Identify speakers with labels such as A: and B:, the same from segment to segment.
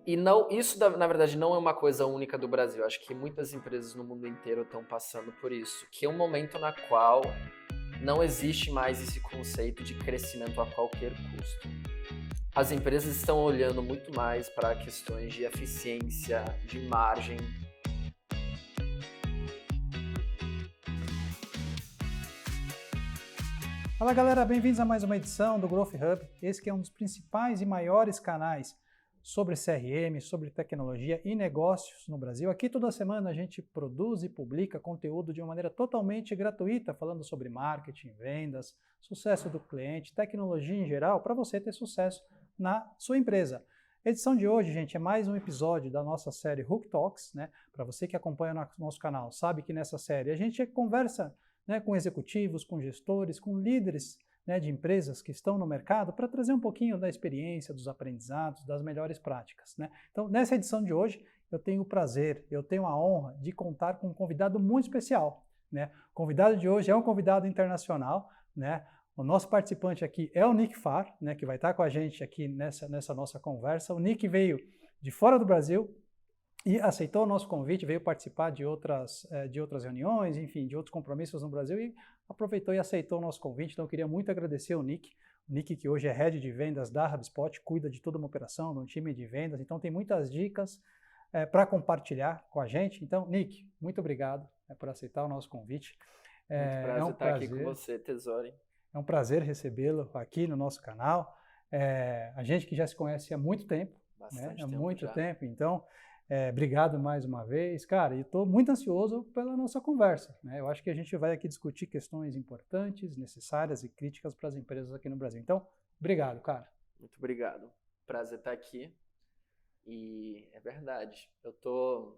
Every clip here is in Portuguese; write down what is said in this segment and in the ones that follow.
A: E não, isso, na verdade, não é uma coisa única do Brasil. Acho que muitas empresas no mundo inteiro estão passando por isso. Que é um momento na qual não existe mais esse conceito de crescimento a qualquer custo. As empresas estão olhando muito mais para questões de eficiência, de margem.
B: Fala galera, bem-vindos a mais uma edição do Growth Hub. Esse que é um dos principais e maiores canais sobre CRM, sobre tecnologia e negócios no Brasil. Aqui toda semana a gente produz e publica conteúdo de uma maneira totalmente gratuita, falando sobre marketing, vendas, sucesso do cliente, tecnologia em geral, para você ter sucesso na sua empresa. A edição de hoje, gente, é mais um episódio da nossa série Hook Talks, né? Para você que acompanha o nosso canal, sabe que nessa série a gente conversa, né, com executivos, com gestores, com líderes, né, de empresas que estão no mercado para trazer um pouquinho da experiência, dos aprendizados, das melhores práticas, né? Então, nessa edição de hoje, eu tenho o prazer, eu tenho a honra de contar com um convidado muito especial, né? O convidado de hoje é um convidado internacional, né? O nosso participante aqui é o Nick Farr, né, que vai estar com a gente aqui nessa nossa conversa. O Nick veio de fora do Brasil e aceitou o nosso convite, veio participar de outras reuniões, enfim, de outros compromissos no Brasil e aproveitou e aceitou o nosso convite. Então, eu queria muito agradecer o Nick que hoje é Head de Vendas da HubSpot, cuida de toda uma operação, de um time de vendas, então tem muitas dicas para compartilhar com a gente. Então, Nick, muito obrigado por aceitar o nosso convite.
A: Muito prazer estar aqui com você, Tesori.
B: É um prazer recebê-lo aqui no nosso canal. A gente que já se conhece há muito tempo,
A: Bastante
B: há
A: tempo
B: muito
A: já.
B: tempo, então... obrigado mais uma vez, cara, e estou muito ansioso pela nossa conversa, né? Eu acho que a gente vai aqui discutir questões importantes, necessárias e críticas para as empresas aqui no Brasil. Então, obrigado, cara.
A: Muito obrigado. Prazer estar aqui. E é verdade, eu tô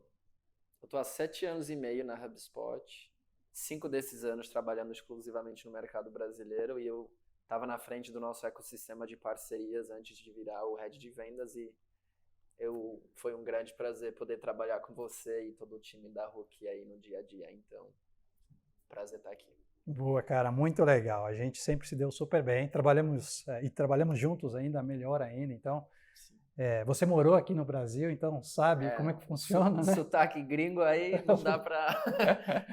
A: há 7 anos e meio na HubSpot, 5 desses anos trabalhando exclusivamente no mercado brasileiro e eu estava na frente do nosso ecossistema de parcerias antes de virar o Head de Vendas e foi um grande prazer poder trabalhar com você e todo o time da Hook aí no dia a dia. Então, prazer estar aqui.
B: Boa, cara, muito legal. A gente sempre se deu super bem. Trabalhamos juntos ainda, melhor ainda. Então, você morou aqui no Brasil, então sabe como é que funciona, né?
A: Sotaque gringo aí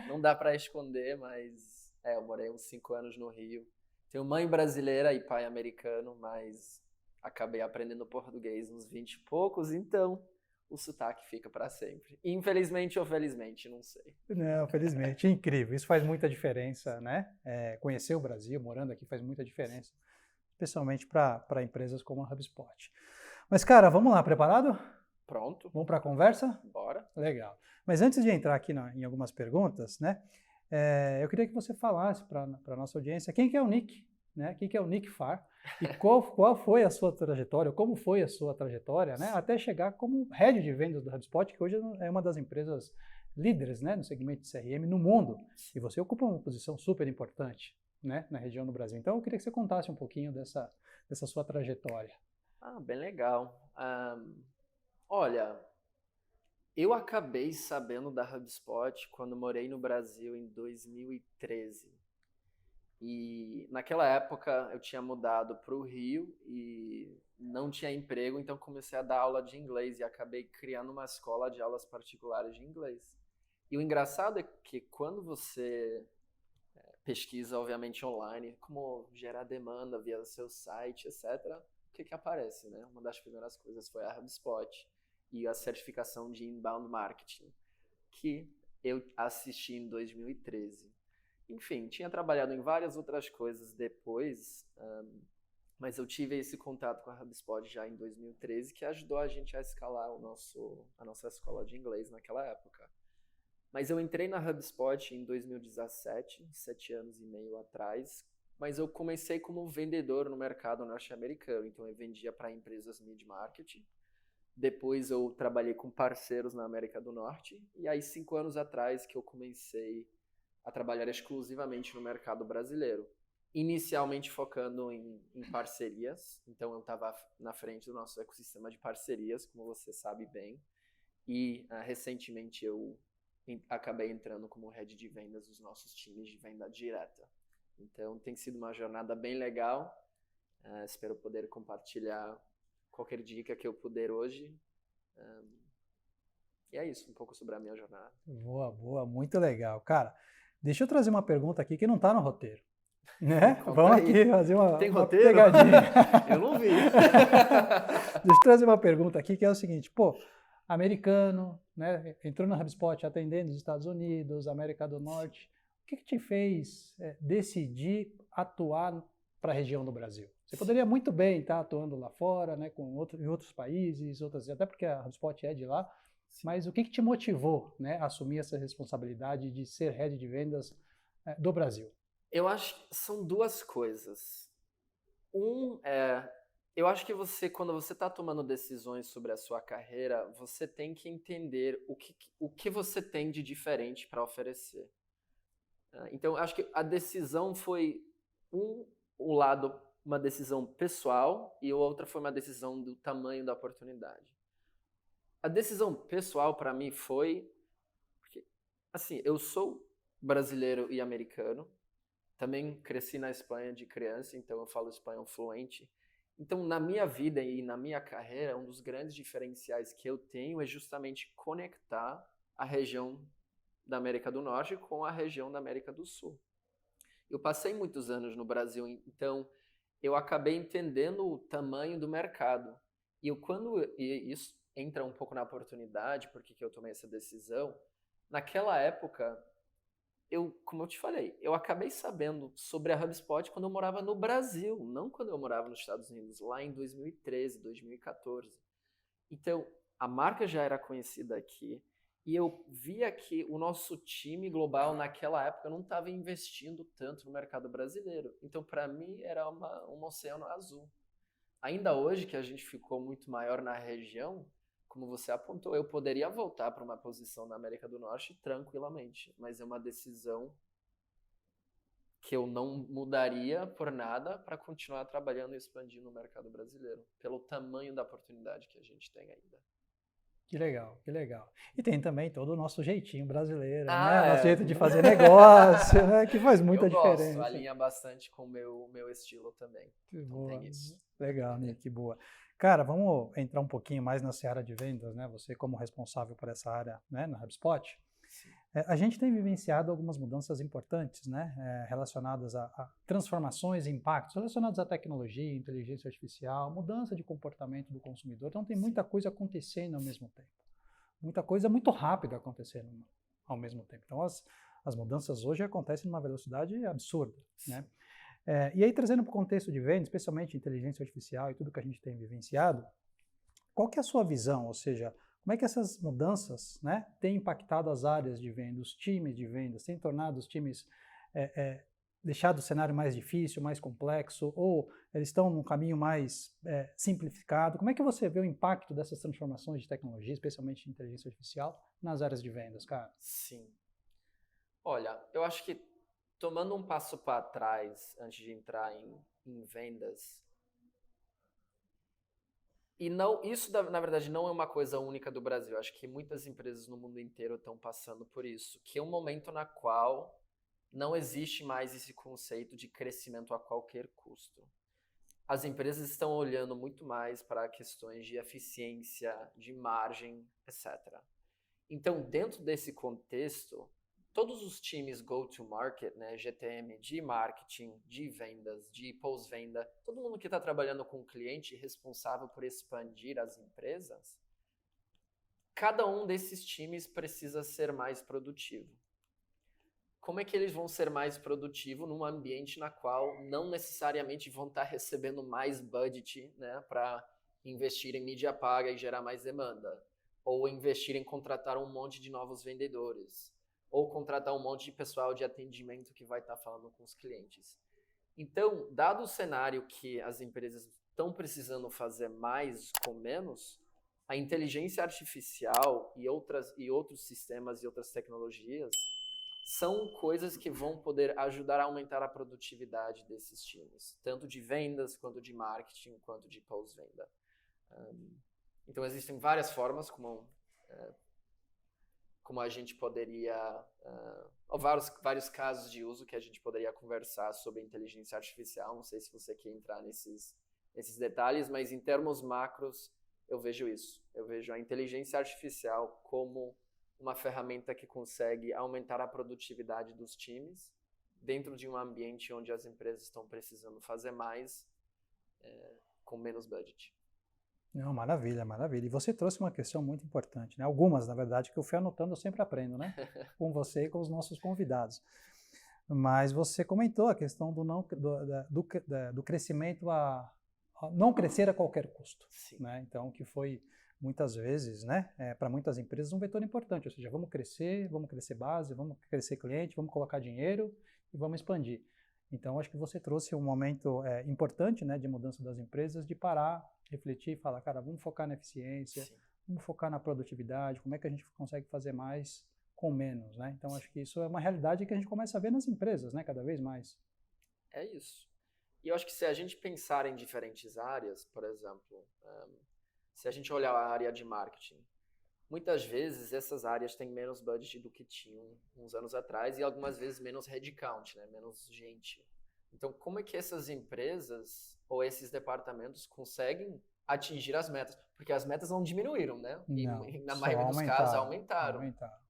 A: não dá para esconder, mas eu morei uns 5 anos no Rio. Tenho mãe brasileira e pai americano, mas acabei aprendendo português uns 20 e poucos, então o sotaque fica para sempre. Infelizmente ou felizmente, não sei.
B: Não, felizmente, incrível. Isso faz muita diferença, né? Conhecer o Brasil, morando aqui, faz muita diferença, especialmente para empresas como a HubSpot. Mas, cara, vamos lá, preparado?
A: Pronto.
B: Vamos para a conversa?
A: Bora.
B: Legal. Mas antes de entrar aqui em algumas perguntas, né? Eu queria que você falasse para a nossa audiência quem que é o Nick, né? Quem que é o Nick Farr e qual foi a sua trajetória, como foi a sua trajetória, né? Até chegar como Head de Vendas do HubSpot, que hoje é uma das empresas líderes, né, no segmento de CRM no mundo. E você ocupa uma posição super importante, né, na região do Brasil. Então, eu queria que você contasse um pouquinho dessa sua trajetória.
A: Bem legal. Olha, eu acabei sabendo da HubSpot quando morei no Brasil em 2013. E naquela época eu tinha mudado para o Rio e não tinha emprego, então comecei a dar aula de inglês e acabei criando uma escola de aulas particulares de inglês. E o engraçado é que quando você pesquisa, obviamente, online, como gerar demanda via seu site, etc., o que aparece, né? Uma das primeiras coisas foi a HubSpot e a certificação de Inbound Marketing, que eu assisti em 2013. Enfim, tinha trabalhado em várias outras coisas depois, mas eu tive esse contato com a HubSpot já em 2013, que ajudou a gente a escalar a nossa escola de inglês naquela época. Mas eu entrei na HubSpot em 2017, 7 anos e meio atrás, mas eu comecei como vendedor no mercado norte-americano, então eu vendia para empresas mid-market. Depois eu trabalhei com parceiros na América do Norte, e aí 5 anos atrás que eu comecei a trabalhar exclusivamente no mercado brasileiro. Inicialmente focando em parcerias, então eu estava na frente do nosso ecossistema de parcerias, como você sabe bem, e recentemente eu acabei entrando como Head de Vendas dos nossos times de venda direta. Então tem sido uma jornada bem legal, espero poder compartilhar qualquer dica que eu puder hoje E é isso, um pouco sobre a minha jornada.
B: Boa, muito legal. Cara, deixa eu trazer uma pergunta aqui que não está no roteiro. Né? Vamos
A: aí.
B: aqui fazer
A: Tem
B: uma
A: roteiro?
B: pegadinha.
A: Eu não vi.
B: Deixa eu trazer uma pergunta aqui que é o seguinte, americano, né, entrou na HubSpot atendendo os Estados Unidos, América do Norte, o que te fez decidir atuar para a região do Brasil? Você poderia muito bem estar atuando lá fora, né, em outros países, até porque a HubSpot é de lá, mas o que te motivou, né, a assumir essa responsabilidade de ser head de vendas do Brasil?
A: Eu acho que são duas coisas. Eu acho que quando você está tomando decisões sobre a sua carreira, você tem que entender o que você tem de diferente para oferecer. Então, acho que a decisão foi um lado, uma decisão pessoal, e outra foi uma decisão do tamanho da oportunidade. A decisão pessoal para mim foi porque, assim, eu sou brasileiro e americano. Também cresci na Espanha de criança, então eu falo espanhol fluente. Então, na minha vida e na minha carreira, um dos grandes diferenciais que eu tenho é justamente conectar a região da América do Norte com a região da América do Sul. Eu passei muitos anos no Brasil, então eu acabei entendendo o tamanho do mercado. E isso entra um pouco na oportunidade, porque eu tomei essa decisão. Naquela época, como eu te falei, eu acabei sabendo sobre a HubSpot quando eu morava no Brasil, não quando eu morava nos Estados Unidos, lá em 2013, 2014. Então, a marca já era conhecida aqui e eu via que o nosso time global naquela época não estava investindo tanto no mercado brasileiro. Então, para mim, era um oceano azul. Ainda hoje, que a gente ficou muito maior na região, como você apontou, eu poderia voltar para uma posição na América do Norte tranquilamente, mas é uma decisão que eu não mudaria por nada para continuar trabalhando e expandindo o mercado brasileiro, pelo tamanho da oportunidade que a gente tem ainda.
B: Que legal, que legal. E tem também todo o nosso jeitinho brasileiro,
A: né?
B: Nosso jeito de fazer negócio, né? Que faz muita diferença.
A: Eu gosto, alinha bastante com o meu estilo também. Então tem isso.
B: Legal, Nick, boa. Cara, vamos entrar um pouquinho mais na seara de vendas, né? Você como responsável por essa área, né, na HubSpot. A gente tem vivenciado algumas mudanças importantes, né, relacionadas a transformações e impactos, relacionados à tecnologia, inteligência artificial, mudança de comportamento do consumidor. Então tem muita coisa acontecendo ao mesmo tempo. Muita coisa muito rápida acontecendo ao mesmo tempo. Então as mudanças hoje acontecem numa velocidade absurda, né? E aí, trazendo para o contexto de vendas, especialmente inteligência artificial e tudo que a gente tem vivenciado, qual que é a sua visão? Ou seja, como é que essas mudanças, né, têm impactado as áreas de venda, os times de vendas, têm tornado os times, deixado o cenário mais difícil, mais complexo, ou eles estão num caminho mais simplificado? Como é que você vê o impacto dessas transformações de tecnologia, especialmente de inteligência artificial, nas áreas de vendas, cara?
A: Sim. Olha, eu acho que tomando um passo para trás antes de entrar em vendas, e isso na verdade não é uma coisa única do Brasil, acho que muitas empresas no mundo inteiro estão passando por isso, que é um momento na qual não existe mais esse conceito de crescimento a qualquer custo. As empresas estão olhando muito mais para questões de eficiência, de margem, etc. Então, dentro desse contexto, todos os times go-to-market, né, GTM, de marketing, de vendas, de pós-venda, todo mundo que está trabalhando com o cliente responsável por expandir as empresas, cada um desses times precisa ser mais produtivo. Como é que eles vão ser mais produtivos num ambiente na qual não necessariamente vão estar recebendo mais budget, né, para investir em mídia paga e gerar mais demanda, ou investir em contratar um monte de novos vendedores, ou contratar um monte de pessoal de atendimento que vai estar falando com os clientes. Então, dado o cenário que as empresas estão precisando fazer mais com menos, a inteligência artificial e outros sistemas e outras tecnologias são coisas que vão poder ajudar a aumentar a produtividade desses times, tanto de vendas, quanto de marketing, quanto de pós-venda. Então, existem várias formas como a gente poderia, vários casos de uso que a gente poderia conversar sobre inteligência artificial. Não sei se você quer entrar nesses detalhes, mas em termos macros, eu vejo isso. Eu vejo a inteligência artificial como uma ferramenta que consegue aumentar a produtividade dos times dentro de um ambiente onde as empresas estão precisando fazer mais com menos budget.
B: Não, maravilha, maravilha. E você trouxe uma questão muito importante, né? Algumas, na verdade, que eu fui anotando, eu sempre aprendo, né? Com você e com os nossos convidados. Mas você comentou a questão do crescimento a não crescer a qualquer custo.
A: Sim.
B: Né? Então, que foi muitas vezes, né, para muitas empresas, um vetor importante. Ou seja, vamos crescer base, vamos crescer cliente, vamos colocar dinheiro e vamos expandir. Então, acho que você trouxe um momento importante, né, de mudança das empresas, de parar, refletir e falar, cara, vamos focar na eficiência,
A: Sim.
B: vamos focar na produtividade, como é que a gente consegue fazer mais com menos, né? Então, acho que isso é uma realidade que a gente começa a ver nas empresas, né, cada vez mais.
A: É isso. E eu acho que se a gente pensar em diferentes áreas, por exemplo, se a gente olhar a área de marketing, muitas vezes essas áreas têm menos budget do que tinham uns anos atrás e algumas vezes menos headcount, né? Menos gente. Então, como é que essas empresas ou esses departamentos conseguem atingir as metas? Porque as metas não diminuíram, né?
B: Não,
A: e na maioria dos casos aumentaram.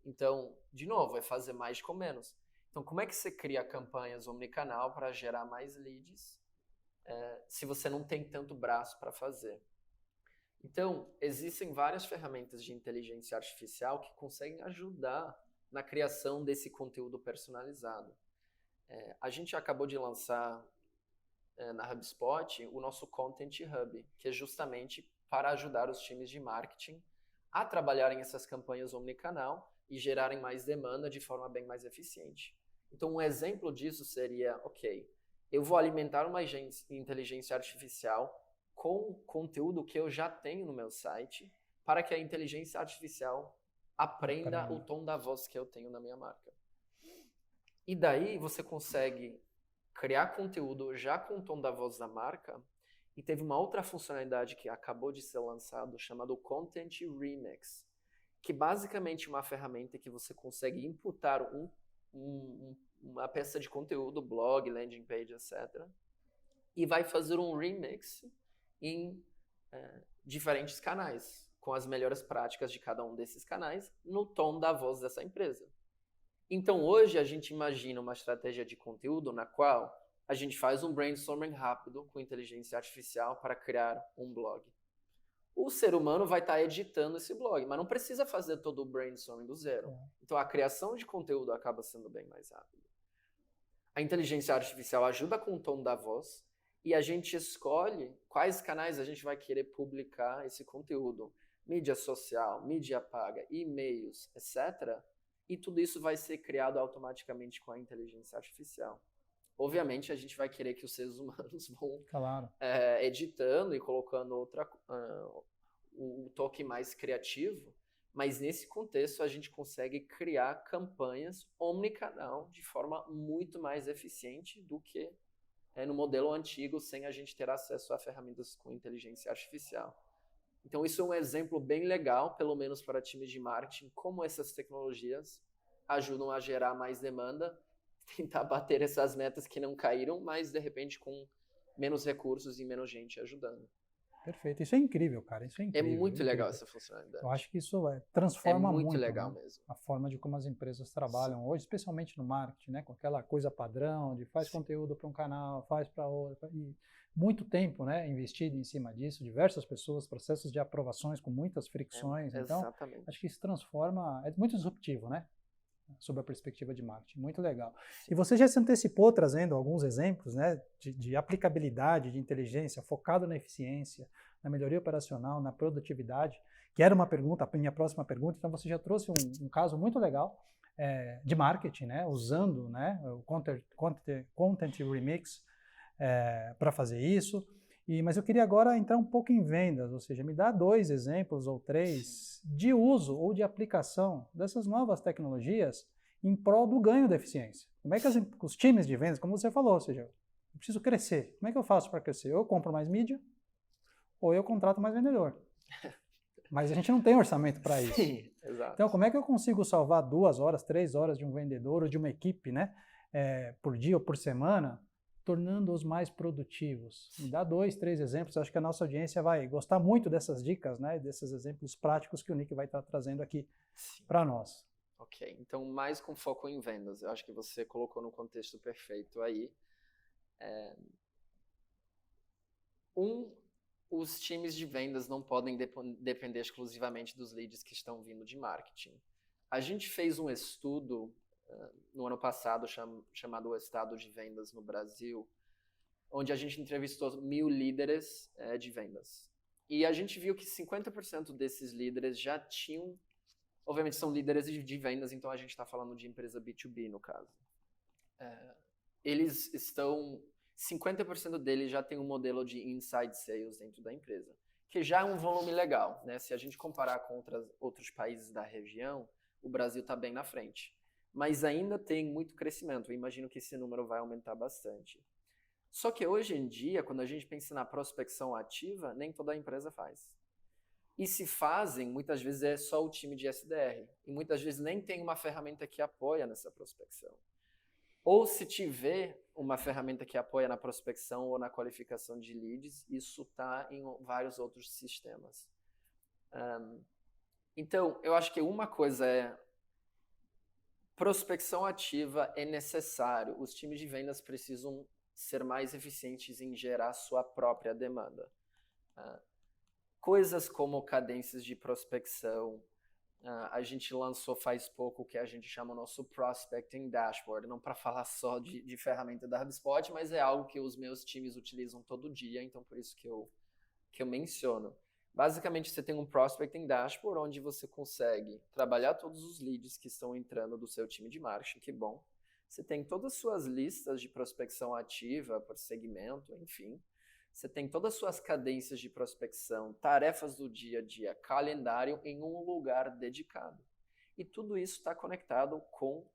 A: Então, de novo, é fazer mais com menos. Então, como é que você cria campanhas omnicanal para gerar mais leads se você não tem tanto braço para fazer? Então, existem várias ferramentas de inteligência artificial que conseguem ajudar na criação desse conteúdo personalizado. A gente acabou de lançar na HubSpot o nosso Content Hub, que é justamente para ajudar os times de marketing a trabalharem essas campanhas omnicanal e gerarem mais demanda de forma bem mais eficiente. Então, um exemplo disso seria, eu vou alimentar uma inteligência artificial com conteúdo que eu já tenho no meu site, para que a inteligência artificial aprenda o tom da voz que eu tenho na minha marca. E daí você consegue criar conteúdo já com o tom da voz da marca, e teve uma outra funcionalidade que acabou de ser lançado, chamado Content Remix, que basicamente é uma ferramenta que você consegue imputar uma peça de conteúdo, blog, landing page, etc., e vai fazer um remix em diferentes canais, com as melhores práticas de cada um desses canais, no tom da voz dessa empresa. Então, hoje, a gente imagina uma estratégia de conteúdo na qual a gente faz um brainstorming rápido com inteligência artificial para criar um blog. O ser humano vai estar editando esse blog, mas não precisa fazer todo o brainstorming do zero. Então, a criação de conteúdo acaba sendo bem mais rápida. A inteligência artificial ajuda com o tom da voz, e a gente escolhe quais canais a gente vai querer publicar esse conteúdo. Mídia social, mídia paga, e-mails, etc. E tudo isso vai ser criado automaticamente com a inteligência artificial. Obviamente, a gente vai querer que os seres humanos vão editando e colocando o toque mais criativo, mas nesse contexto a gente consegue criar campanhas omnicanal de forma muito mais eficiente do que no modelo antigo, sem a gente ter acesso a ferramentas com inteligência artificial. Então, isso é um exemplo bem legal, pelo menos para times de marketing, como essas tecnologias ajudam a gerar mais demanda, tentar bater essas metas que não caíram, mas, de repente, com menos recursos e menos gente ajudando.
B: Perfeito. Isso é incrível, cara. Isso é incrível.
A: É muito legal essa funcionalidade.
B: Eu acho que isso transforma muito
A: legal mesmo.
B: A forma de como as empresas trabalham hoje, especialmente no marketing, né? Com aquela coisa padrão de faz conteúdo para um canal, faz para outro. E muito tempo, né, investido em cima disso, diversas pessoas, processos de aprovações com muitas fricções. Então,
A: exatamente.
B: acho que isso transforma, é muito disruptivo, né? Sob a perspectiva de marketing. Muito legal. E você já se antecipou trazendo alguns exemplos, né, de aplicabilidade de inteligência focado na eficiência, na melhoria operacional, na produtividade, que era uma pergunta, a minha próxima pergunta. Então você já trouxe um caso muito legal de marketing, né, usando, né, o Content Remix para fazer isso. Mas eu queria agora entrar um pouco em vendas, ou seja, me dá 2 exemplos ou 3 de uso ou de aplicação dessas novas tecnologias em prol do ganho da eficiência. Como é que os times de vendas, como você falou, ou seja, eu preciso crescer. Como é que eu faço para crescer? Eu compro mais mídia ou eu contrato mais vendedor. Mas a gente não tem orçamento para isso.
A: Sim, exato.
B: Então, como é que eu consigo salvar 2 horas, 3 horas de um vendedor ou de uma equipe, né, por dia ou por semana, tornando-os mais produtivos? Me dá 2, 3 exemplos, acho que a nossa audiência vai gostar muito dessas dicas, né, desses exemplos práticos que o Nick vai estar trazendo aqui para nós.
A: Ok, então mais com foco em vendas, eu acho que você colocou no contexto perfeito aí. Os times de vendas não podem depender exclusivamente dos leads que estão vindo de marketing. A gente fez um estudo no ano passado chamado O Estado de Vendas no Brasil, onde a gente entrevistou 1.000 líderes de vendas. E a gente viu que 50% desses líderes já tinham, obviamente são líderes de vendas, então a gente está falando de empresa B2B no caso. Eles estão, 50% deles já tem um modelo de inside sales dentro da empresa, que já é um volume legal, né? Se a gente comparar com outros países da região, o Brasil está bem na frente. Mas ainda tem muito crescimento, eu imagino que esse número vai aumentar bastante. Só que hoje em dia, quando a gente pensa na prospecção ativa, nem toda empresa faz. E se fazem, muitas vezes é só o time de SDR. E muitas vezes nem tem uma ferramenta que apoia nessa prospecção. Ou se tiver uma ferramenta que apoia na prospecção ou na qualificação de leads, isso está em vários outros sistemas. Então, eu acho que uma coisa é prospecção ativa é necessário. Os times de vendas precisam ser mais eficientes em gerar sua própria demanda. Coisas como cadências de prospecção. A gente lançou faz pouco o que a gente chama o nosso Prospecting Dashboard, não para falar só de ferramenta da HubSpot, mas é algo que os meus times utilizam todo dia, então por isso que eu menciono. Basicamente, você tem um Prospecting Dashboard onde você consegue trabalhar todos os leads que estão entrando do seu time de marketing, que bom. Você tem todas as suas listas de prospecção ativa por segmento, enfim. Você tem todas as suas cadências de prospecção, tarefas do dia a dia, calendário em um lugar dedicado. E tudo isso está conectado com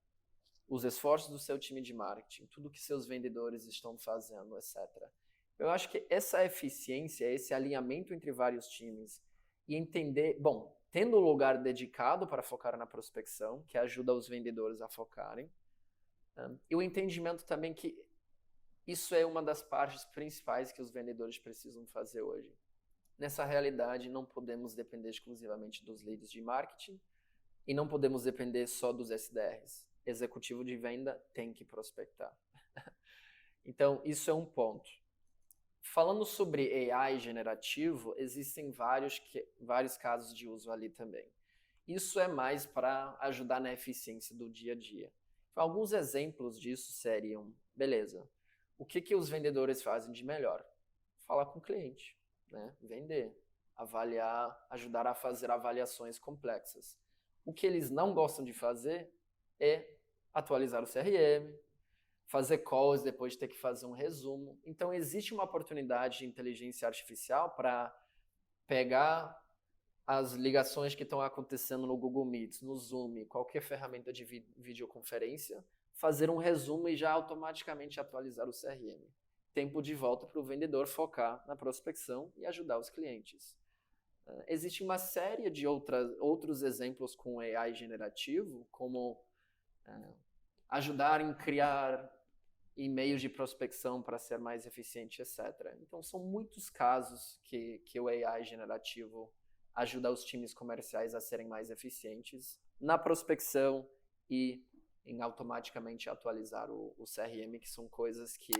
A: os esforços do seu time de marketing, tudo que seus vendedores estão fazendo, etc. Eu acho que essa eficiência, esse alinhamento entre vários times e entender, bom, tendo um lugar dedicado para focar na prospecção, que ajuda os vendedores a focarem, e o entendimento também que isso é uma das partes principais que os vendedores precisam fazer hoje. Nessa realidade, não podemos depender exclusivamente dos leads de marketing e não podemos depender só dos SDRs. Executivo de venda tem que prospectar. Então, isso é um ponto. Falando sobre AI generativo, existem vários casos de uso ali também. Isso é mais para ajudar na eficiência do dia a dia. Então, alguns exemplos disso seriam, beleza, o que os vendedores fazem de melhor? Falar com o cliente, né? Vender, avaliar, ajudar a fazer avaliações complexas. O que eles não gostam de fazer é atualizar o CRM, fazer calls depois de ter que fazer um resumo. Então, existe uma oportunidade de inteligência artificial para pegar as ligações que estão acontecendo no Google Meet, no Zoom, qualquer ferramenta de videoconferência, fazer um resumo e já automaticamente atualizar o CRM. Tempo de volta para o vendedor focar na prospecção e ajudar os clientes. Existe uma série de outros exemplos com AI generativo, como ajudar em criar e-mails de prospecção para ser mais eficiente, etc. Então, são muitos casos que o AI generativo ajuda os times comerciais a serem mais eficientes na prospecção e em automaticamente atualizar o CRM, que são coisas que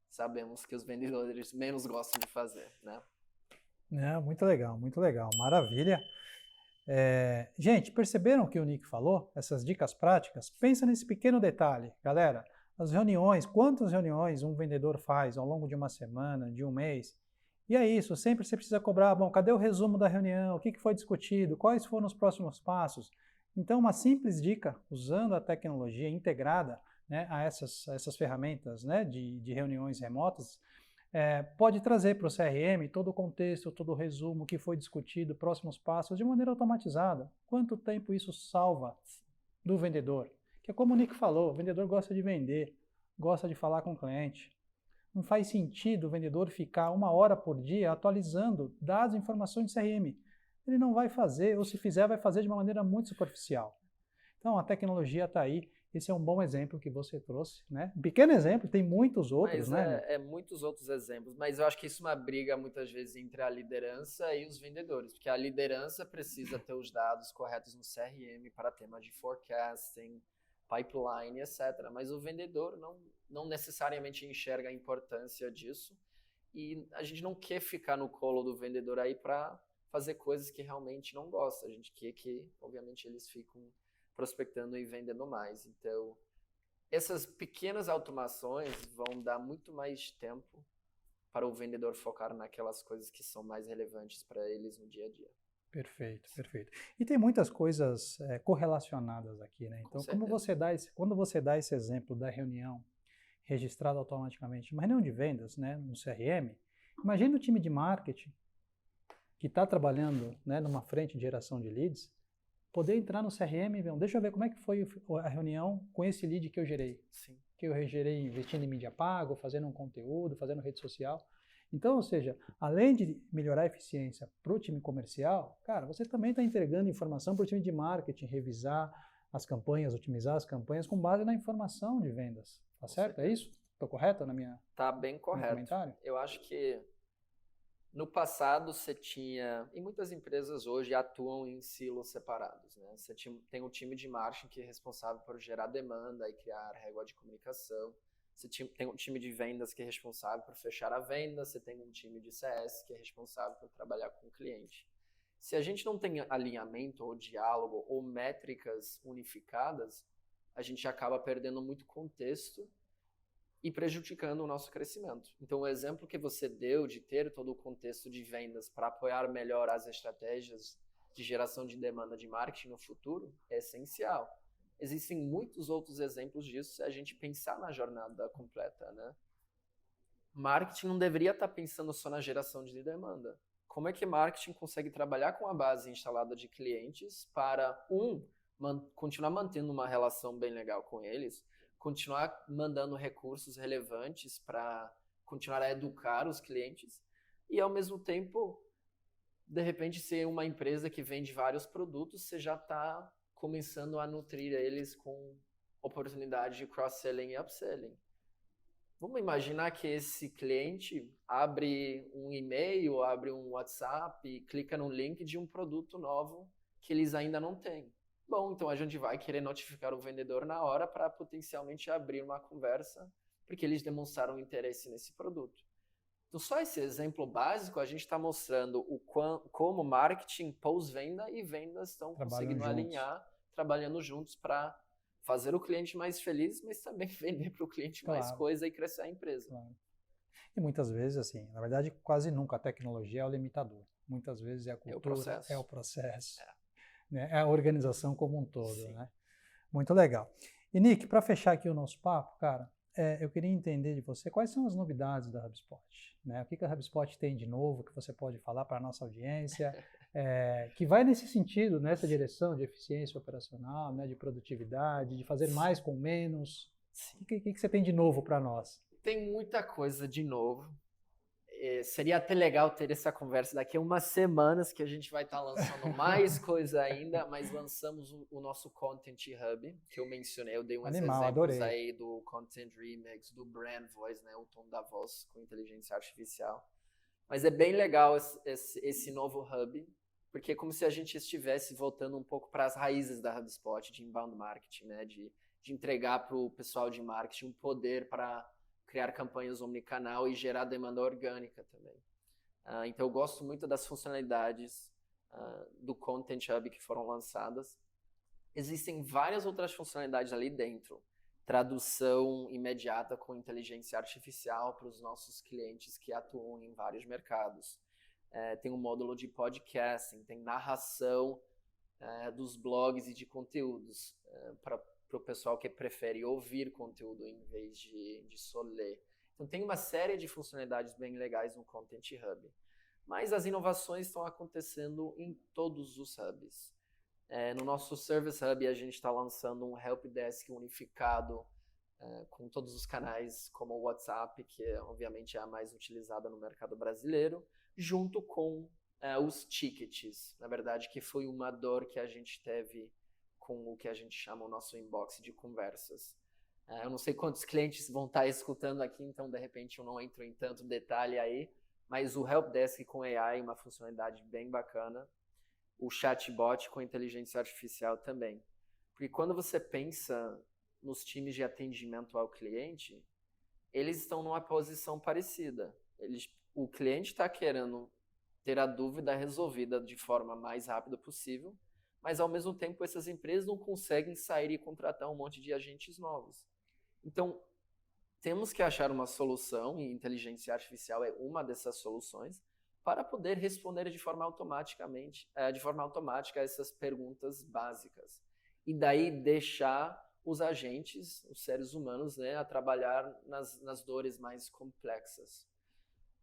A: sabemos que os vendedores menos gostam de fazer, né?
B: Muito legal, maravilha. Gente, perceberam o que o Nick falou? Essas dicas práticas? Pensa nesse pequeno detalhe, galera. As reuniões, quantas reuniões um vendedor faz ao longo de uma semana, de um mês? E é isso, sempre você precisa cobrar, bom, cadê o resumo da reunião? O que foi discutido? Quais foram os próximos passos? Então, uma simples dica, usando a tecnologia integrada, né, a essas ferramentas, né, de reuniões remotas, pode trazer para o CRM todo o contexto, todo o resumo, o que foi discutido, próximos passos, de maneira automatizada. Quanto tempo isso salva do vendedor? Que é como o Nick falou, o vendedor gosta de vender, gosta de falar com o cliente. Não faz sentido o vendedor ficar 1 hora por dia atualizando dados e informações de CRM. Ele não vai fazer, ou se fizer, vai fazer de uma maneira muito superficial. Então, a tecnologia está aí esse é um bom exemplo que você trouxe, né? Um pequeno exemplo, tem muitos outros,
A: Mas
B: né?
A: é muitos outros exemplos, mas eu acho que isso é uma briga muitas vezes entre a liderança e os vendedores, porque a liderança precisa ter os dados corretos no CRM para tema de forecasting, pipeline, etc. Mas o vendedor não necessariamente enxerga a importância disso e a gente não quer ficar no colo do vendedor aí para fazer coisas que realmente não gosta. A gente quer que, obviamente, eles fiquem prospectando e vendendo mais. Então, essas pequenas automações vão dar muito mais tempo para o vendedor focar naquelas coisas que são mais relevantes para eles no dia a dia.
B: Perfeito, perfeito. E tem muitas coisas correlacionadas aqui, né? Então, quando você dá esse exemplo da reunião registrada automaticamente, uma reunião de vendas, né, no CRM, imagina o time de marketing que está trabalhando, né, numa frente de geração de leads, poder entrar no CRM e ver, deixa eu ver como é que foi a reunião com esse lead que eu gerei.
A: Sim.
B: Que eu gerei investindo em mídia paga, fazendo um conteúdo, fazendo rede social. Então, ou seja, além de melhorar a eficiência para o time comercial, cara, você também está entregando informação para o time de marketing, revisar as campanhas, otimizar as campanhas com base na informação de vendas. Tá certo?
A: certeza.
B: É isso? Estou correto na minha
A: Tá bem correto.
B: comentário?
A: Eu acho que no passado você tinha, e muitas empresas hoje atuam em silos separados, né? Você tem um time de marketing que é responsável por gerar demanda e criar régua de comunicação. Você tem um time de vendas que é responsável por fechar a venda. Você tem um time de CS que é responsável por trabalhar com o cliente. Se a gente não tem alinhamento ou diálogo ou métricas unificadas, a gente acaba perdendo muito contexto e prejudicando o nosso crescimento. Então, o exemplo que você deu de ter todo o contexto de vendas para apoiar melhor as estratégias de geração de demanda de marketing no futuro é essencial. Existem muitos outros exemplos disso se a gente pensar na jornada completa, né? Marketing não deveria estar pensando só na geração de demanda. Como é que marketing consegue trabalhar com a base instalada de clientes para, continuar mantendo uma relação bem legal com eles, continuar mandando recursos relevantes para continuar a educar os clientes e, ao mesmo tempo, de repente, ser uma empresa que vende vários produtos, você já está começando a nutrir eles com oportunidade de cross-selling e upselling. Vamos imaginar que esse cliente abre um e-mail, abre um WhatsApp e clica no link de um produto novo que eles ainda não têm. Bom, então a gente vai querer notificar o vendedor na hora para potencialmente abrir uma conversa, porque eles demonstraram interesse nesse produto. Então, só esse exemplo básico, a gente está mostrando como marketing, pós-venda e vendas estão conseguindo alinhar, trabalhando juntos para fazer o cliente mais feliz, mas também vender para o cliente mais coisa e crescer a empresa.
B: Claro. E muitas vezes, assim, na verdade, quase nunca a tecnologia é o limitador. Muitas vezes é a cultura, é o processo. Né? É a organização como um todo, né? Muito legal. E Nick, para fechar aqui o nosso papo, cara, eu queria entender de você quais são as novidades da HubSpot, né? O que a HubSpot tem de novo que você pode falar para a nossa audiência, que vai nesse sentido, nessa direção de eficiência operacional, né, de produtividade, de fazer mais com menos. O que você tem de novo para nós?
A: Tem muita coisa de novo. Seria até legal ter essa conversa daqui a umas semanas, que a gente vai estar lançando mais coisa ainda, mas lançamos o nosso Content Hub, que eu mencionei, eu dei uns exemplos aí do Content Remix, do Brand Voice, né, o tom da voz com inteligência artificial. Mas é bem legal esse novo Hub, porque é como se a gente estivesse voltando um pouco para as raízes da HubSpot, de inbound marketing, né, de entregar para o pessoal de marketing um poder para criar campanhas omnicanal e gerar demanda orgânica também. Então eu gosto muito das funcionalidades do Content Hub que foram lançadas. Existem várias outras funcionalidades ali dentro. Tradução imediata com inteligência artificial para os nossos clientes que atuam em vários mercados. Tem um módulo de podcasting, tem narração dos blogs e de conteúdos para o pessoal que prefere ouvir conteúdo em vez de só ler. Então tem uma série de funcionalidades bem legais no Content Hub. Mas as inovações estão acontecendo em todos os hubs. No nosso Service Hub a gente está lançando um Helpdesk unificado com todos os canais, como o WhatsApp, que obviamente é a mais utilizada no mercado brasileiro, junto com os tickets. Na verdade, que foi uma dor que a gente teve com o que a gente chama o nosso inbox de conversas. Eu não sei quantos clientes vão estar escutando aqui, então de repente eu não entro em tanto detalhe aí, mas o Helpdesk com AI é uma funcionalidade bem bacana, o chatbot com inteligência artificial também. Porque quando você pensa nos times de atendimento ao cliente, eles estão numa posição parecida. O cliente está querendo ter a dúvida resolvida de forma mais rápida possível, mas ao mesmo tempo essas empresas não conseguem sair e contratar um monte de agentes novos. Então, temos que achar uma solução, e inteligência artificial é uma dessas soluções, para poder responder de forma automática essas perguntas básicas. E daí deixar os agentes, os seres humanos, né, a trabalhar nas dores mais complexas.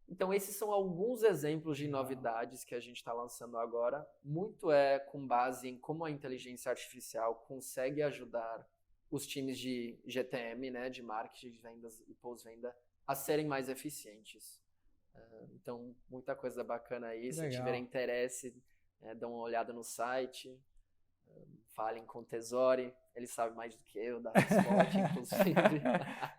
A: Então, esses são alguns exemplos de novidades que a gente está lançando agora. Muito é com base em como a inteligência artificial consegue ajudar os times de GTM, né, de marketing, de vendas e pós-venda, a serem mais eficientes. Então, muita coisa bacana aí. Se tiverem interesse, dão uma olhada no site, falem com o Tesori, ele sabe mais do que eu da HubSpot, inclusive.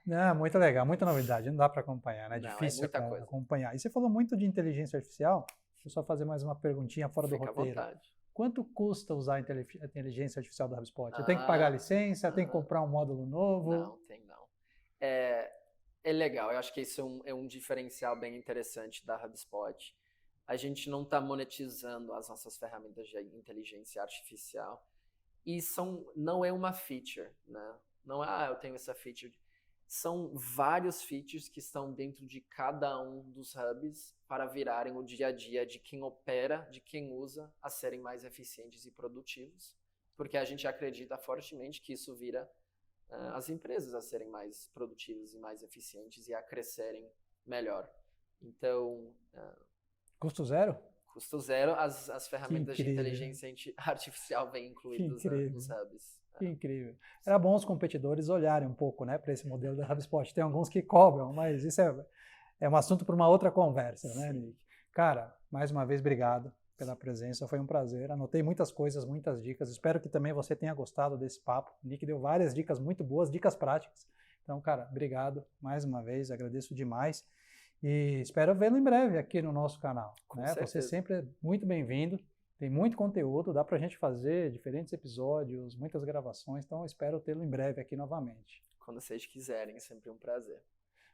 B: Não, muito legal, muita novidade, não dá para acompanhar, né? É difícil acompanhar. E você falou muito de inteligência artificial, deixa eu só fazer mais uma perguntinha fora do roteiro.
A: Fica à vontade.
B: Quanto custa usar a inteligência artificial da HubSpot? Eu tenho que pagar a licença, tem que comprar um módulo novo?
A: Não, tem não. É legal, eu acho que isso é um diferencial bem interessante da HubSpot. A gente não está monetizando as nossas ferramentas de inteligência artificial. E não é uma feature, né? Não é, eu tenho essa feature. São vários features que estão dentro de cada um dos hubs para virarem o dia a dia de quem opera, de quem usa, a serem mais eficientes e produtivos. Porque a gente acredita fortemente que isso vira as empresas a serem mais produtivas e mais eficientes e a crescerem melhor. Então...
B: Custo zero?
A: Custo zero, as ferramentas de inteligência artificial vêm incluídas nos hubs.
B: Que incrível. Era bom os competidores olharem um pouco, né, para esse modelo da HubSpot. Tem alguns que cobram, mas isso é um assunto para uma outra conversa, né, Nick? Cara, mais uma vez, obrigado pela presença, foi um prazer. Anotei muitas coisas, muitas dicas. Espero que também você tenha gostado desse papo. O Nick deu várias dicas muito boas, dicas práticas. Então, cara, obrigado mais uma vez, agradeço demais. E espero vê-lo em breve aqui no nosso canal. Né? Você sempre é muito bem-vindo, tem muito conteúdo, dá pra gente fazer diferentes episódios, muitas gravações, então espero tê-lo em breve aqui novamente.
A: Quando vocês quiserem, é sempre um prazer.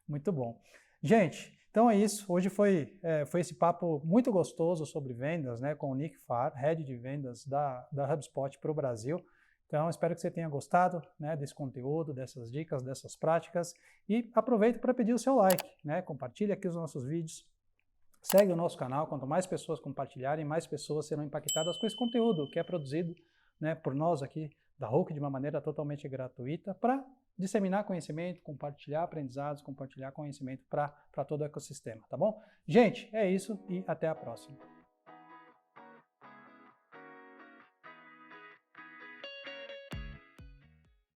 B: Muito bom. Gente, então é isso. Hoje foi esse papo muito gostoso sobre vendas, né, com o Nick Farr, Head de Vendas da HubSpot para o Brasil. Então, espero que você tenha gostado, né, desse conteúdo, dessas dicas, dessas práticas. E aproveita para pedir o seu like, né? Compartilhe aqui os nossos vídeos. Segue o nosso canal. Quanto mais pessoas compartilharem, mais pessoas serão impactadas com esse conteúdo que é produzido, né, por nós aqui da Hulk de uma maneira totalmente gratuita para disseminar conhecimento, compartilhar aprendizados, compartilhar conhecimento para todo o ecossistema, tá bom? Gente, é isso e até a próxima.